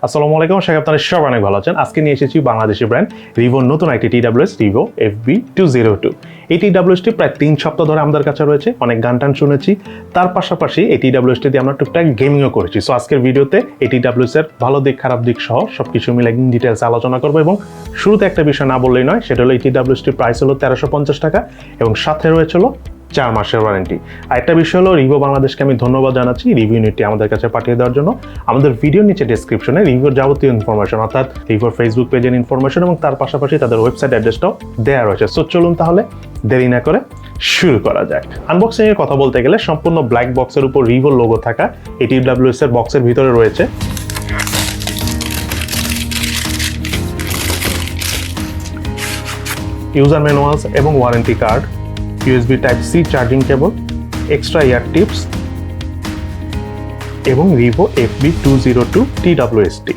আসসালামু আলাইকুম, আশা করি আপনারা সবাই অনেক ভালো আছেন। আজকে নিয়ে এসেছি বাংলাদেশি ব্র্যান্ড রিভোর নতুন একটি টিডাব্লিউএস রিভো FB 202। এই টিডাব্লিউএসটি প্রায় 3 সপ্তাহ ধরে আমাদের কাছে রয়েছে, অনেক গান টান শুনেছি। তার পাশাপাশি এই টিডাব্লিউএসটি দিয়ে আমরা টুকটাক গেমিংও করেছি। সো আজকের ভিডিওতে এই টিডাব্লিউএস এর ভালো দিক খারাপ দিক সহ সবকিছু মিলে ডিটেলস আলোচনা করবো। এবং শুরুতে একটা বিষয় না বললেই নয়, সেটা হলো এই টিডাব্লিউএসটির প্রাইস হলো 1350 টাকা এবং সাথে রয়েছিল 4 মাসের ওয়ারেন্টি। আর একটা বিষয় হলো, রিভো বাংলাদেশকে আমি ধন্যবাদ জানাচ্ছি রিভিউ ইউনিটটি আমাদের কাছে পাঠিয়ে দেওয়ার জন্য। আমাদের ভিডিওর নিচে ডেসক্রিপশনে রিভিউর যাবতীয় ইনফরমেশন, অর্থাৎ রিভোর ফেসবুক পেজের ইনফরমেশন এবং তার পাশাপাশি তাদের ওয়েবসাইট অ্যাড্রেসটাও দেওয়া রয়েছে। সো চলুন তাহলে দেরি না করে শুরু করা যাক। আনবক্সিং এর কথা বলতে গেলে সম্পূর্ণ ব্ল্যাক বক্সের উপর রিভো লোগো থাকা এই টিডাব্লিউএস এর বক্সের ভিতরে রয়েছে ইউজার ম্যানুয়ালস এবং warranty card, USB Type-C charging cable, extra ear tips এবং Rivo FB 202 TWST।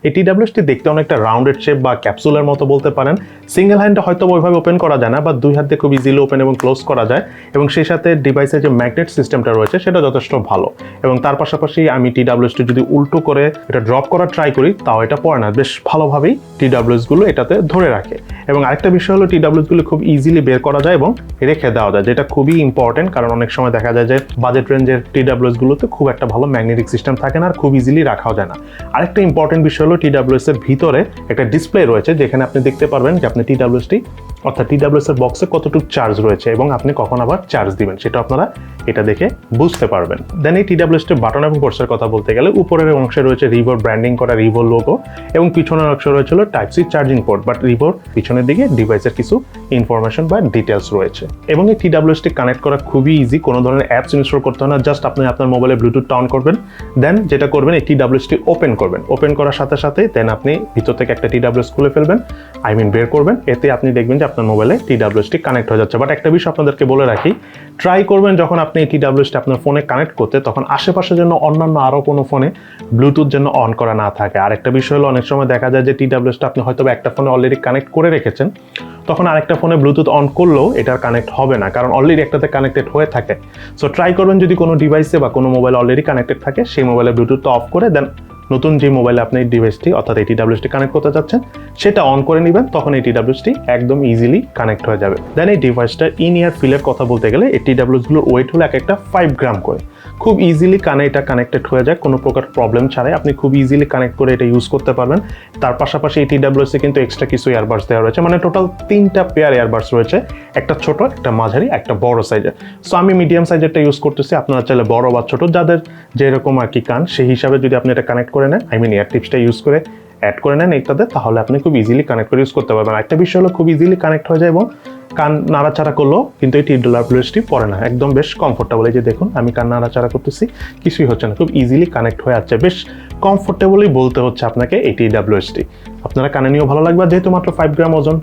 এই টিডাব্লিউএসটি দেখতে অনেকটা রাউন্ডেড শেপ বা ক্যাপসুলের মতো বলতে পারেন। সিঙ্গেল হ্যান্ডে হয়তো ওইভাবে ওপেন করা যায় না, বা দুই হাতে খুব ইজিলি ওপেন এবং ক্লোজ করা যায়। এবং সেই সাথে ডিভাইসের যে ম্যাগনেট সিস্টেমটা রয়েছে সেটা যথেষ্ট ভালো। এবং তার পাশাপাশি আমি টিডাব্লিউএসটি যদি উল্টো করে এটা ড্রপ করার ট্রাই করি, তাও এটা পড়ে না, বেশ ভালোভাবেই টিডাব্লিউএসগুলো এটাতে ধরে রাখে। এবং আরেকটা বিষয় হলো, টিডাব্লিউএসগুলো খুব ইজিলি বের করা যায় এবং রেখে দেওয়া যায়, যেটা খুবই ইম্পর্টেন্ট। কারণ অনেক সময় দেখা যায় যে বাজেট রেঞ্জের টিডাব্লিউএসগুলোতে খুব একটা ভালো ম্যাগনেটিক সিস্টেম থাকে না, আর খুব ইজিলি রাখাও যায় না। আরেকটা ইম্পর্টেন্ট বিষয় হলো, টিডাব্লিউএস এর ভিতরে একটা ডিসপ্লে রয়েছে, যেখানে আপনি দেখতে পারবেন যে আপনি টিডাব্লিউএসটি অর্থাৎ টিডাব্লিউএস এর বক্সে কতটুকু চার্জ রয়েছে এবং আপনি কখন আবার চার্জ দিবেন, সেটা আপনারা এটা দেখে বুঝতে পারবেন। দেন এই টিডাব্লিউএসটির বাটন এবং পোর্টসের কথা বলতে গেলে, উপরের অংশে রয়েছে রিভোর ব্র্যান্ডিং করা রিভো লোগো এবং পিছনের অংশে রয়েছিল Type-C চার্জিং পোর্ট। বাট রিভোর পিছনের দিকে ডিভাইসের কিছু ইনফরমেশন বা ডিটেলস রয়েছে। এবং এই টিডাব্লিউএসটি কানেক্ট করা খুবই ইজি, কোনো ধরনের অ্যাপস ইনস্টল করতে হয় না। জাস্ট আপনি আপনার মোবাইলে ব্লুটুথটা অন করবেন, দেন যেটা করবেন এই টিডাব্লিউএসটি ওপেন করবেন। ওপেন করার সাথে সাথে দেন আপনি ভিতর থেকে একটা টিডাব্লিউএস খুলে ফেলবেন, বের করবেন। এতে আপনি দেখবেন যে আপনার মোবাইলে টিডাব্লিউএসটি কানেক্ট হয়ে যাচ্ছে। বাট একটা বিষয় আপনাদেরকে বলে রাখি, ট্রাই করবেন যখন আপনি এই টিডাব্লিউএসটি আপনার ফোনে কানেক্ট করতে, তখন আশেপাশের জন্য অন্যান্য আরও কোনো ফোনে ব্লুটুথ যেন অন করা না থাকে। আর একটা বিষয় হলো, অনেক সময় দেখা যায় যে টিডাব্লিউএসটা আপনি হয়তো একটা ফোনে অলরেডি কানেক্ট করে রেখেছেন, তখন আরেকটা ফোনে ব্লুটুথ অন করলেও এটার কানেক্ট হবে না, কারণ অলরেডি একটাতে কানেক্টেড হয়ে থাকে। সো ট্রাই করবেন যদি কোনো ডিভাইসে বা কোনো মোবাইল অলরেডি কানেক্টেড থাকে, সেই মোবাইলে ব্লুটুথটা অফ করে দেন নতুন যে মোবাইলে আপনি এই ডিভাইসটি অর্থাৎ এই টিডাব্লিউএসটি কানেক্ট করতে যাচ্ছেন সেটা অন করে নেবেন, তখন এই টিডাব্লিউএসটি একদম ইজিলি কানেক্ট হয়ে যাবে। দেন এই ডিভাইসটার ইন ইয়ার ফিলের কথা বলতে গেলে, এই টিডাব্লিউএসগুলোর ওয়েট হলো এক একটা 5 গ্রাম করে। খুব ইজিলি কানে এটা কানেক্টেড হয়ে যায়, কোনো প্রকার প্রবলেম ছাড়াই আপনি খুব ইজিলি কানেক্ট করে এটা ইউজ করতে পারবেন। তার পাশাপাশি এই টিডাব্লিউএসে কিন্তু এক্সট্রা কিছু ইয়ারবাডস দেওয়া রয়েছে, মানে টোটাল 3টা পেয়ার ইয়ারবাডস রয়েছে, একটা ছোট, একটা মাঝারি, একটা বড় সাইজের। সো আমি মিডিয়াম সাইজেরটা ইউজ করতেছি, আপনারা চাইলে বড় বা ছোট যাদের যেরকম আর কি কান, সেই হিসাবে যদি আপনি এটা কানেক্ট করে নেন, ইয়ার টিপসটা ইউজ করে অ্যাড করে নেন এটাতে, তাহলে আপনি খুব ইজিলি কানেক্ট করে ইউজ করতে পারবেন। একটা বিষয় হলো, খুব ইজিলি কানেক্ট হয়ে যায় এবং কান নাড়াচাড়া করলেও কিন্তু এই টিডাব্লিউএসটি পড়ে না, একদম বেশ কমফোর্টেবল। এই যে দেখুন, আমি কান নাড়াচাড়া করতেছি, কিছুই হচ্ছে না, খুব ইজিলি কানেক্ট হয়ে যাচ্ছে, বেশ কমফোর্টেবলই বলতে হচ্ছে আপনাকে এই টিডাব্লিউএসটি। আপনারা কানে নিয়েও ভালো লাগবে, যেহেতু মাত্র 5 গ্রাম ওজন,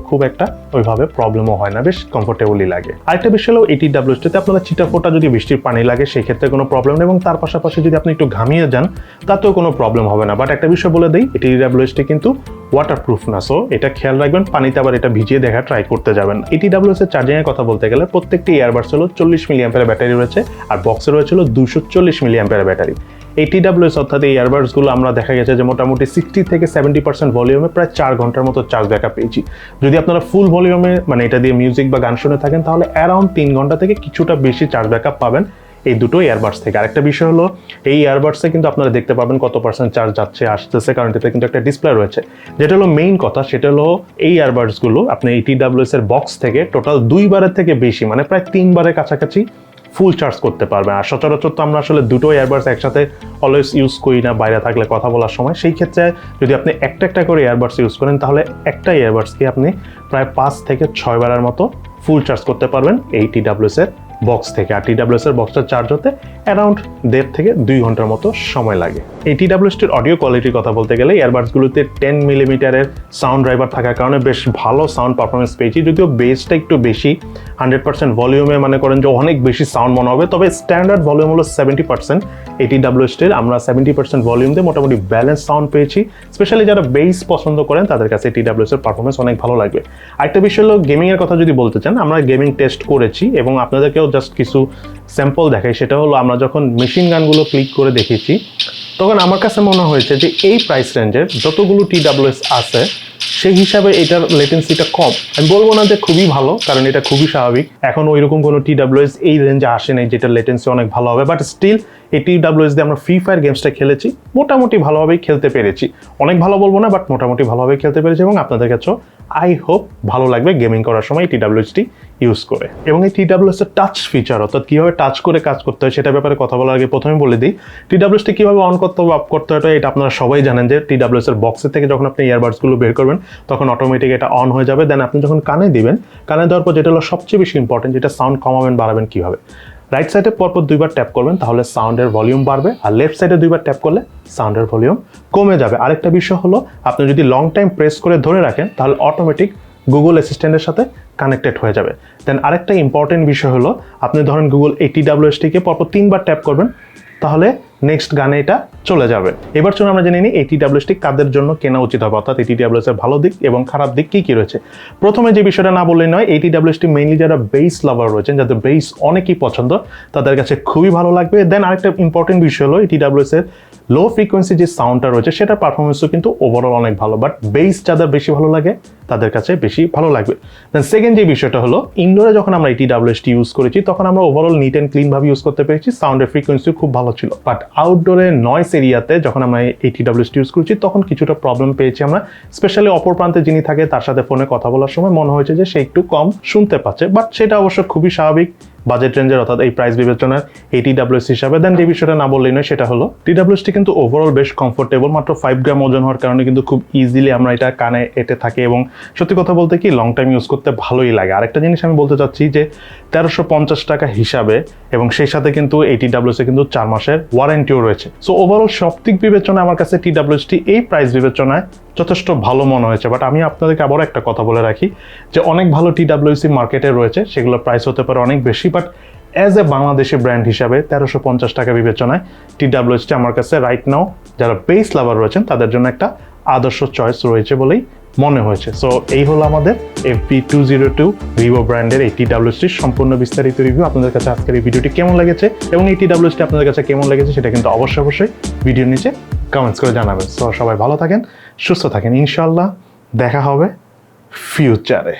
খুব একটা ওইভাবে প্রবলেমও হয় না, বেশ কমফোর্টেবলই লাগে। আরেকটা বিষয় হলো, এই টিডাব্লিউএসটিতে আপনারা ছিটাফোটা যদি বৃষ্টির পানি লাগে সেই ক্ষেত্রে কোনো প্রবলেম নেই, এবং তার পাশাপাশি যদি আপনি একটু ঘামিয়ে যান তাতেও কোনো প্রবলেম হবে না। বাট একটা বিষয় বলে দিই, এই টিডাব্লিউএসটি কিন্তু ওয়াটারপ্রুফ না, সো এটা খেয়াল রাখবেন, পানিতে আবার এটা ভিজিয়ে দেখা ট্রাই করতে যাবেন। এই টিডাব্লিউএস এর চার্জিং এর কথা বলতে গেলে, প্রত্যেকটি ইয়ারবাডস হলো 40 মিলিঅ্যাম্পিয়ার ব্যাটারি রয়েছে, আর বক্সে রয়েছে 240 মিলিঅ্যাম্পিয়ার ব্যাটারি। এই টিডাব্লিউএস অর্থাৎ এই ইয়ারবাডসগুলো আমরা দেখা গেছে যে মোটামুটি 60 থেকে 70% ভলিউমে প্রায় 4 ঘন্টার মতো চার্জ ব্যাকআপ পেয়েছি। যদি আপনারা ফুল ভলিউমে মানে এটা দিয়ে মিউজিক বা গান শুনে থাকেন, তাহলে অ্যারাউন্ড 3 ঘন্টা থেকে কিছুটা বেশি চার্জ ব্যাকআপ পাবেন এই দুটো ইয়ারবাডস থেকে। আরেকটা বিষয় হলো, এই ইয়ারবাডসে কিন্তু আপনারা দেখতে পাবেন কত পার্সেন্ট চার্জ যাচ্ছে আসতেছে, কারণ এতে কিন্তু একটা ডিসপ্লে রয়েছে। যেটা হলো মেইন কথা, সেটা হলো এই ইয়ারবাডসগুলো আপনি এই টিডাব্লিউএস এর বক্স থেকে টোটাল 2 বারের থেকে বেশি, মানে প্রায় 3 বারের কাছাকাছি ফুল চার্জ করতে পারবেন। আর সচরাচর তো আমরা আসলে দুটো ইয়ারবাডস একসাথে অলওয়েজ ইউজ করি না বাইরে থাকলে কথা বলার সময়। সেই ক্ষেত্রে যদি আপনি একটা একটা করে ইয়ারবাডস ইউজ করেন, তাহলে একটা ইয়ারবাডসকে আপনি প্রায় 5 থেকে 6 বারের মতো ফুল চার্জ করতে পারবেন এই টিডাব্লিউএস এর বক্স থেকে। আর টিডাব্লিউএস এর বক্সটা চার্জ হতে অ্যারাউন্ড 1.5 থেকে 2 ঘন্টার মতো সময় লাগে। এই টিডাব্লিউএসটির অডিও কোয়ালিটির কথা বলতে গেলে, ইয়ারবাডসগুলোতে 10 মিলিমিটারের সাউন্ড ড্রাইভার থাকার কারণে বেশ ভালো সাউন্ড পারফরমেন্স পেয়েছি। যদিও বেসটা একটু বেশি, 100% ভলিউমে মনে করেন যে অনেক বেশি সাউন্ড মনে হবে, তবে স্ট্যান্ডার্ড ভলিউম হলো 70%। এই টিডাব্লিউএসটির আমরা 70% ভলিউম দিয়ে মোটামুটি ব্যালেন্স সাউন্ড পেয়েছি। স্পেশালি যারা বেস পছন্দ করেন তাদের কাছে টিডাব্লিউএস এর পারফরমেন্স অনেক ভালো লাগবে। আরেকটা বিষয় হলো, গেমিং এর কথা যদি বলতে চান, আমরা গেমিং টেস্ট করেছি এবং আপনাদেরকেও জাস্ট কিছু স্যাম্পল দেখাই। সেটা হলো, আমরা যখন মেশিন গানগুলো ক্লিক করে দেখেছি, তখন আমার কাছে মনে হয়েছে যে এই প্রাইস রেঞ্জের যতগুলো TWS আছে সেই হিসাবে এটার লেটেন্সিটা কম। আমি বলবো না যে খুবই ভালো, কারণ এটা খুবই স্বাভাবিক, এখন ওইরকম কোনো TWS এই রেঞ্জে আসে নাই যেটা লেটেন্সি অনেক ভালো হবে, বাট স্টিল এই TWS দিয়ে আমরা ফ্রি ফায়ার গেমসটা খেলেছি, মোটামুটি ভালোভাবেই খেলতে পেরেছি। অনেক ভালো বলবো না, বাট মোটামুটি ভালোভাবেই খেলতে পেরেছি, এবং আপনাদের কাছেও আই হোপ ভালো লাগবে গেমিং করার সময় এই TWSটি ইউজ করে। এবং এই TWS এর টাচ ফিচার, অর্থাৎ কীভাবে টাচ করে কাজ করতে হয় সেটা ব্যাপারে কথা বলার আগে প্রথমে বলে দিই, TWSটি কীভাবে অন করতে হবে, অফ করতে হয় এটা আপনারা সবাই জানেন যে TWS এর বক্সের থেকে যখন আপনি ইয়ারবাডসগুলো বের করবেন তখন অটোমেটিক এটা অন হয়ে যাবে। দেন আপনি যখন কানে দিবেন, কানে দেওয়ার পর যেটা হলো সবচেয়ে বেশি ইম্পর্টেন্ট, যেটা সাউন্ড কমাবেন বাড়াবেন কীভাবে, রাইট সাইডে পরপর দুইবার ট্যাপ করবেন তাহলে সাউন্ডের ভলিউম বাড়বে, আর লেফট সাইডে দুইবার ট্যাপ করলে সাউন্ডের ভলিউম কমে যাবে। আরেকটা বিষয় হলো, আপনি যদি লং টাইম প্রেস করে ধরে রাখেন তাহলে অটোমেটিক গুগল অ্যাসিস্ট্যান্টের সাথে কানেক্টেড হয়ে যাবে। দেন আরেকটা ইম্পর্টেন্ট বিষয় হলো, আপনি ধরেন গুগল এই TWSটিকে পরপর 3বার ট্যাপ করবেন তাহলে নেক্সট গানে এটা চলে যাবে। এবার চলুন আমরা জেনে নিই এই TWSটি কাদের জন্য কেনা উচিত হবে, অর্থাৎ এই TWS এর ভালো দিক এবং খারাপ দিক কী কী রয়েছে। প্রথমে যে বিষয়টা না বললেই নয়, এই TWSটি মেইনলি যারা বেস লাভার রয়েছেন, যাদের বেস অনেকই পছন্দ, তাদের কাছে খুবই ভালো লাগবে। দেন আরেকটা ইম্পর্টেন্ট বিষয় হলো, এই TWS এর লো ফ্রিকোয়েন্সি যে সাউন্ডটা রয়েছে সেটার পারফরমেন্সও কিন্তু ওভারঅল অনেক ভালো, বাট বেস যাদের বেশি ভালো লাগে তাদের কাছে বেশি ভালো লাগবে। দেন সেকেন্ড যে বিষয়টা হলো, ইনডোরে যখন আমরা এই TWSটি ইউজ করেছি তখন আমরা ওভারঅল নিট অ্যান্ড ক্লিনভাবে ইউজ করতে পেরেছি, সাউন্ডের ফ্রিকোয়েন্সিও খুব ভালো ছিল। বাট আউটডোরে নয়েস এরিয়াতে যখন আমরা এই TWSটি ইউজ করেছি তখন কিছুটা প্রবলেম পেয়েছি আমরা, স্পেশালি অপর প্রান্তে যিনি থাকে তার সাথে ফোনে কথা বলার সময় মনে হয়েছে যে সে একটু কম শুনতে পাচ্ছে, বাট সেটা অবশ্য খুবই স্বাভাবিক বাজেট রেঞ্জের, অর্থাৎ এই প্রাইস বিবেচনার এই TWS হিসাবে। দেন যে বিষয়টা না বললেই নয় সেটা হলো, TWSটি কিন্তু ওভারঅল বেশ কমফোর্টেবল, মাত্র 5 গ্রাম ওজন হওয়ার কারণে কিন্তু খুব ইজিলি আমরা এটা কানে এঁটে থাকি, এবং সত্যি কথা বলতে কি লং টাইম ইউজ করতে ভালোই লাগে। আরেকটা জিনিস আমি বলতে চাচ্ছি যে 1350 টাকা হিসাবে, এবং সেই সাথে কিন্তু এই TWS এ কিন্তু 4 মাসের ওয়ারেন্টিও রয়েছে। সো ওভারঅল সব দিক বিবেচনায় আমার কাছে TWSটি এই প্রাইস বিবেচনায় যথেষ্ট ভালো মনে হয়েছে। বাট আমি আপনাদেরকে আবারও একটা কথা বলে রাখি যে অনেক ভালো TWS মার্কেটে রয়েছে, সেগুলোর প্রাইস হতে পারে অনেক বেশি, but as a Bangladeshi brand হিসাবে 1350 টাকা বিবেচনায় TWSটি আমার কাছে রাইট নাও যারা বেস লাভার রয়েছেন তাদের জন্য একটা আদর্শ চয়েস রয়েছে বলেই মনে হয়েছে। সো এই হলো আমাদের FB202 Rivo ব্র্যান্ডের এই TWSটির সম্পূর্ণ বিস্তারিত রিভিউ। আপনাদের কাছে আজকের এই ভিডিওটি কেমন লেগেছে এবং এই TWSটি আপনাদের কাছে কেমন লেগেছে সেটা কিন্তু অবশ্যই ভিডিওর নিচে কমেন্টস করে জানাবেন। সো সবাই ভালো থাকেন, সুস্থ থাকেন, ইনশাআল্লাহ দেখা হবে ফিউচারে।